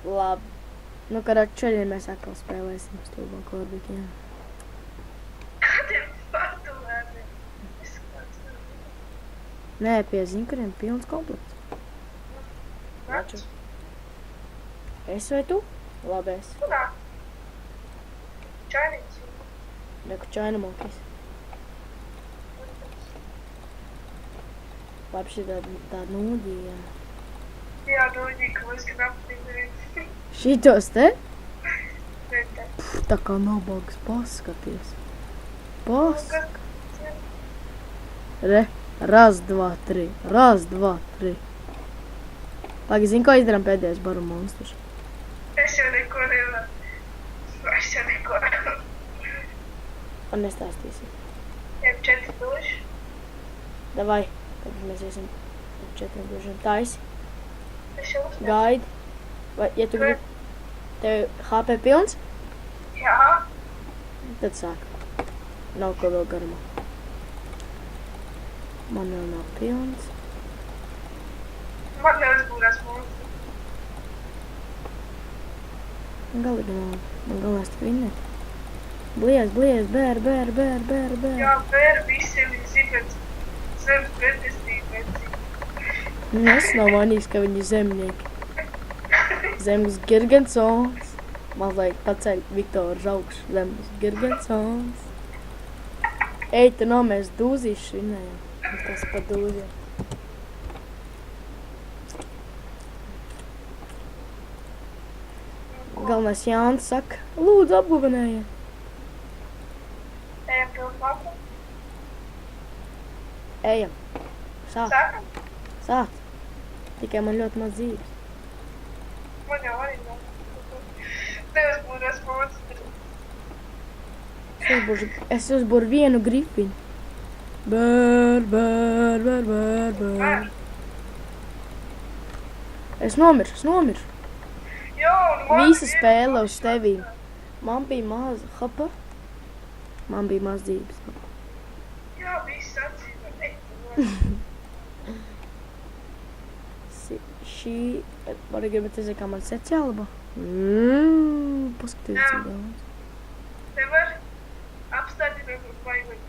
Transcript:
Labi. Nu, kad ar čeļiem mēs atkal spēlēsim uz to Korbiku, jā. Kādiem patulēdiem? Es kāds Nē, pie zinkariem pilns komplekts. Maču. Es vai tu? Labi, es. Kurā? Čainīts. Reku čaina mokīs. Labi, šī tā nūģī, jā. Jā, doģī, ka mēs gan aptīdēju. Šitos te? Rete. Tā kā nabagas, paskaties. Re, raz, dva, tri. Raz, dva, tri. Pagi, zini, ko izdarām pēdējais baru monstrus? Es jau neko nevaru. Es jau neko. Un nestāstīsim. Ejam 4 duši. Davai, kad mēs iesim ar 4 dušiem. Taisi, Es jau uzstāju. gaidi. Vai, ja tu gribi, tev HP pilns, Jā. tad sāk. Nav ko vēl garumā. Man vēl nav pilns. Man neuzbūrās mūsu. Galīgi nav. Man galvenais tik vinnēt. Bliez, bēr. Jā, vēr visiem ir zibets. Zemes pretestība. Es nav vainīgs, ka viņi ir zemnieki. Zemes Girgensons. Mazliet paceļ Viktoru Žaugšu. Zemes Girgensons. Ej, te nav mēs dūzīši svinējam. Tas pa dūziem. Galvenais Jānis saka, lūdzu apguvenējiet. Ejam pilnu lapu. Ejam. Sāk. Sākam. Sāk. Tikai man ļoti maz dzīves. Man jau arī nav. Neuzbūrās mūsu. Es uzbūru vienu grifiņu. Bēr. Vēr. Es nomiršu. Jā, un man Visa spēle uz tevīm. Man bija maz, hapa. Man bija maz dzīves. Jā, viss atzīmē. Šī, varbūt gribat redzēt, kā man sec jālabo? Paskatīt, cik daudz. Nevar apstādināt un vajag.